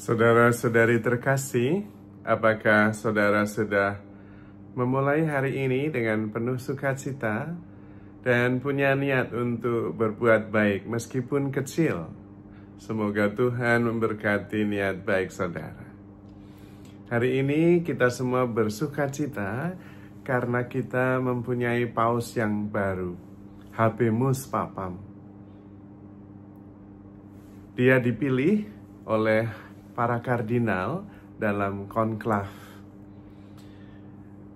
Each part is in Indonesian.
Saudara-saudari terkasih, apakah saudara sudah memulai hari ini dengan penuh sukacita dan punya niat untuk berbuat baik meskipun kecil? Semoga Tuhan memberkati niat baik saudara. Hari ini kita semua bersukacita karena kita mempunyai paus yang baru, Habemus Papam. Dia dipilih oleh para kardinal dalam konklav.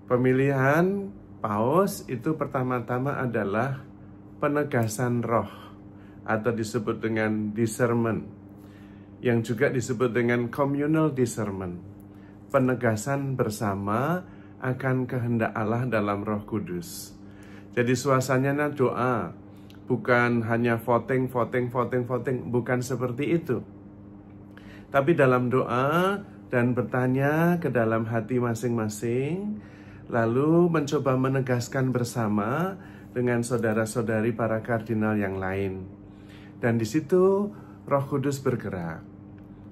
Pemilihan paus itu pertama-tama adalah penegasan roh atau disebut dengan discernment, yang juga disebut dengan communal discernment, penegasan bersama akan kehendak Allah dalam Roh Kudus. Jadi suasananya doa, bukan hanya voting, bukan seperti itu. Tapi dalam doa dan bertanya ke dalam hati masing-masing, lalu mencoba menegaskan bersama dengan saudara-saudari para kardinal yang lain. Dan di situ Roh Kudus bergerak.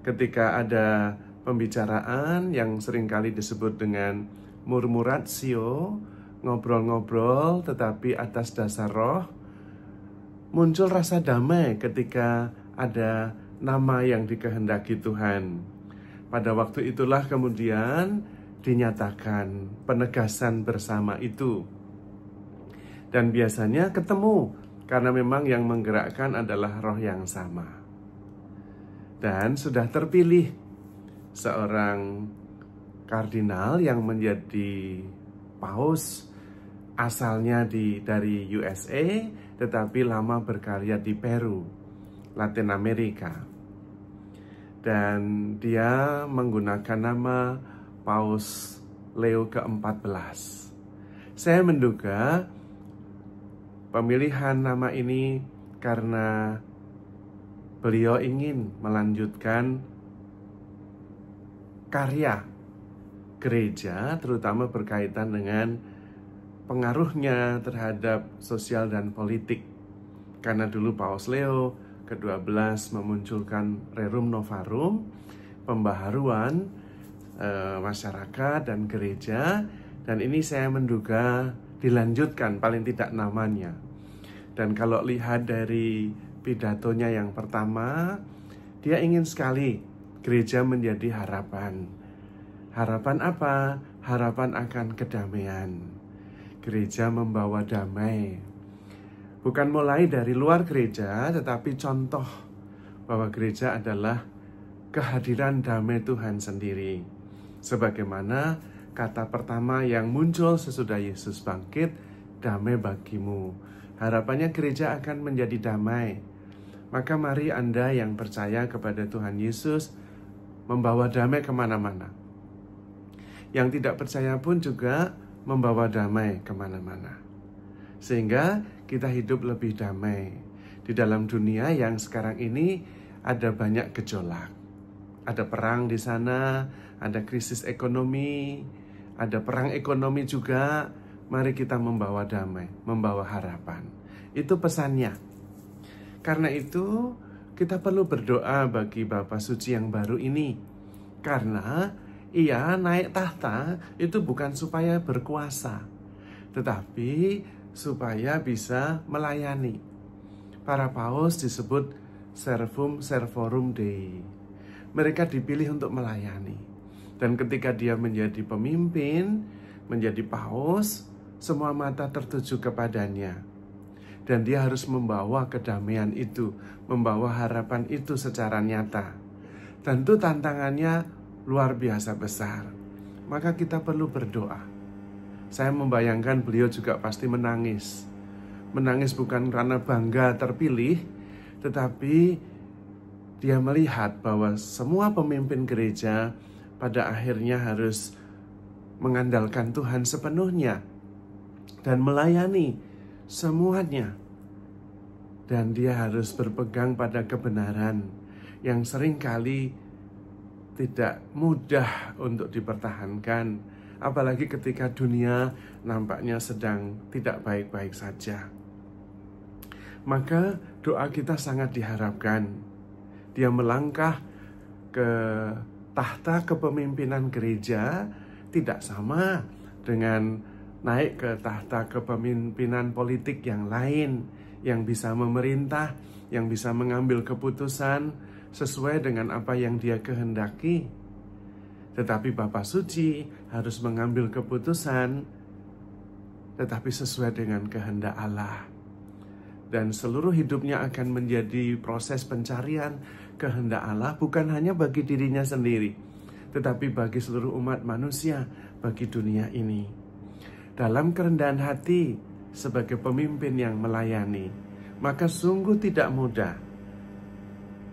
Ketika ada pembicaraan yang seringkali disebut dengan murmuratio, ngobrol-ngobrol tetapi atas dasar roh, muncul rasa damai ketika ada nama yang dikehendaki Tuhan. Pada waktu itulah kemudian dinyatakan penegasan bersama itu. Dan biasanya ketemu, karena memang yang menggerakkan adalah roh yang sama. Dan sudah terpilih seorang kardinal yang menjadi paus, asalnya dari USA, tetapi lama berkarya di Peru, Latin Amerika. Dan dia menggunakan nama Paus Leo ke-14. Saya menduga pemilihan nama ini karena beliau ingin melanjutkan karya gereja, terutama berkaitan dengan pengaruhnya terhadap sosial dan politik. Karena dulu Paus Leo ke-12 memunculkan Rerum Novarum, pembaharuan masyarakat dan gereja, dan ini saya menduga dilanjutkan paling tidak namanya. Dan kalau lihat dari pidatonya yang pertama, dia ingin sekali gereja menjadi harapan. Harapan apa? Harapan akan kedamaian. Gereja membawa damai. Bukan mulai dari luar gereja, tetapi contoh bahwa gereja adalah kehadiran damai Tuhan sendiri. Sebagaimana kata pertama yang muncul sesudah Yesus bangkit, damai bagimu. Harapannya gereja akan menjadi damai. Maka mari Anda yang percaya kepada Tuhan Yesus membawa damai kemana-mana. Yang tidak percaya pun juga membawa damai kemana-mana. Sehingga kita hidup lebih damai di dalam dunia yang sekarang ini ada banyak gejolak. Ada perang di sana, ada krisis ekonomi, ada perang ekonomi juga. Mari kita membawa damai, membawa harapan. Itu pesannya. Karena itu kita perlu berdoa bagi Bapa Suci yang baru ini. Karena ia naik tahta itu bukan supaya berkuasa, tetapi supaya bisa melayani. Para paus disebut servum servorum Dei. Mereka dipilih untuk melayani. Dan ketika dia menjadi pemimpin, menjadi paus, semua mata tertuju kepadanya. Dan dia harus membawa kedamaian itu, membawa harapan itu secara nyata. Tentu tantangannya luar biasa besar. Maka kita perlu berdoa. Saya membayangkan beliau juga pasti menangis. Menangis bukan karena bangga terpilih, tetapi dia melihat bahwa semua pemimpin gereja pada akhirnya harus mengandalkan Tuhan sepenuhnya dan melayani semuanya. Dan dia harus berpegang pada kebenaran yang seringkali tidak mudah untuk dipertahankan. Apalagi ketika dunia nampaknya sedang tidak baik-baik saja. Maka doa kita sangat diharapkan. Dia melangkah ke tahta kepemimpinan gereja tidak sama dengan naik ke tahta kepemimpinan politik yang lain, yang bisa memerintah, yang bisa mengambil keputusan sesuai dengan apa yang dia kehendaki. Tetapi Bapa Suci harus mengambil keputusan tetapi sesuai dengan kehendak Allah. Dan seluruh hidupnya akan menjadi proses pencarian kehendak Allah, bukan hanya bagi dirinya sendiri, tetapi bagi seluruh umat manusia, bagi dunia ini. Dalam kerendahan hati sebagai pemimpin yang melayani, maka sungguh tidak mudah.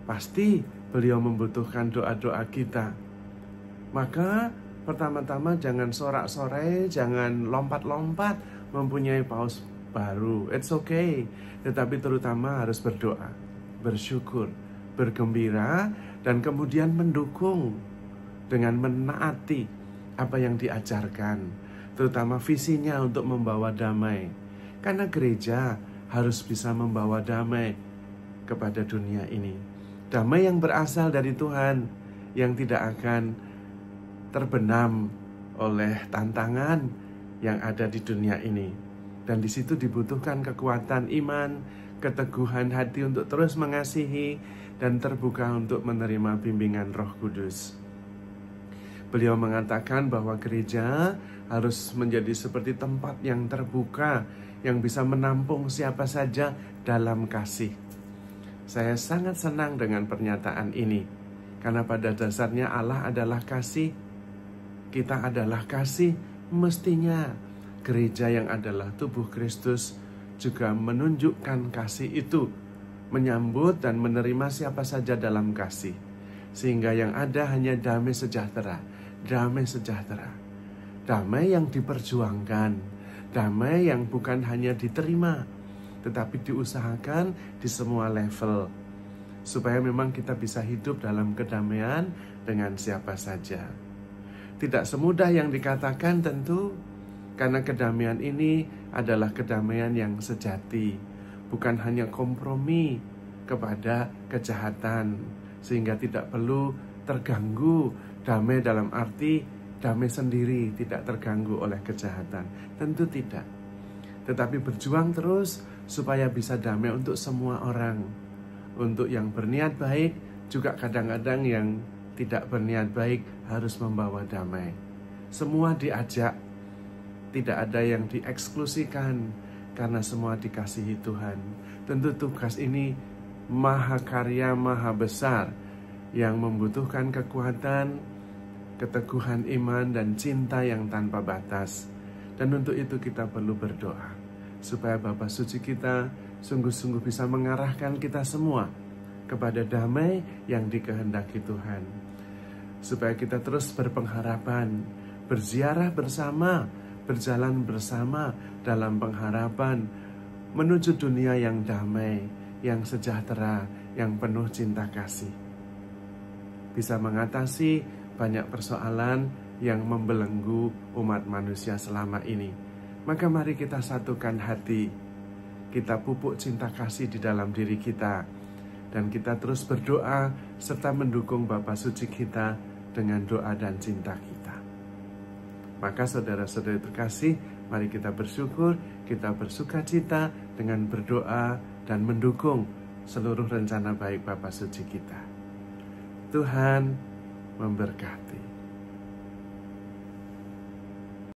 Pasti beliau membutuhkan doa-doa kita. Maka pertama-tama jangan sorak-sorai, jangan lompat-lompat mempunyai paus baru. It's okay. Tetapi terutama harus berdoa, bersyukur, bergembira, dan kemudian mendukung dengan menaati apa yang diajarkan, terutama visinya untuk membawa damai. Karena gereja harus bisa membawa damai kepada dunia ini. Damai yang berasal dari Tuhan, yang tidak akan terbenam oleh tantangan yang ada di dunia ini. Dan di situ dibutuhkan kekuatan iman, keteguhan hati untuk terus mengasihi, dan terbuka untuk menerima bimbingan Roh Kudus. Beliau mengatakan bahwa gereja harus menjadi seperti tempat yang terbuka, yang bisa menampung siapa saja dalam kasih. Saya sangat senang dengan pernyataan ini, karena pada dasarnya Allah adalah kasih, kita adalah kasih. Mestinya gereja yang adalah tubuh Kristus juga menunjukkan kasih itu, menyambut dan menerima siapa saja dalam kasih, sehingga yang ada hanya damai sejahtera, damai sejahtera, damai yang diperjuangkan, damai yang bukan hanya diterima, tetapi diusahakan di semua level, supaya memang kita bisa hidup dalam kedamaian dengan siapa saja. Tidak semudah yang dikatakan tentu, karena kedamaian ini adalah kedamaian yang sejati, bukan hanya kompromi kepada kejahatan, sehingga tidak perlu terganggu. Damai dalam arti damai sendiri, tidak terganggu oleh kejahatan. Tentu tidak. Tetapi berjuang terus supaya bisa damai untuk semua orang. Untuk yang berniat baik, juga kadang-kadang yang tidak berniat baik harus membawa damai. Semua diajak, tidak ada yang dieksklusikan, karena semua dikasihi Tuhan. Tentu tugas ini maha karya, maha besar, yang membutuhkan kekuatan, keteguhan iman, dan cinta yang tanpa batas. Dan untuk itu kita perlu berdoa, supaya Bapa Suci kita sungguh-sungguh bisa mengarahkan kita semua kepada damai yang dikehendaki Tuhan. Supaya kita terus berpengharapan, berziarah bersama, berjalan bersama dalam pengharapan menuju dunia yang damai, yang sejahtera, yang penuh cinta kasih. Bisa mengatasi banyak persoalan yang membelenggu umat manusia selama ini. Maka mari kita satukan hati, kita pupuk cinta kasih di dalam diri kita, dan kita terus berdoa serta mendukung Bapa Suci kita dengan doa dan cinta kita. Maka saudara-saudara terkasih, mari kita bersyukur, kita bersukacita dengan berdoa dan mendukung seluruh rencana baik Bapa Suci kita. Tuhan memberkati.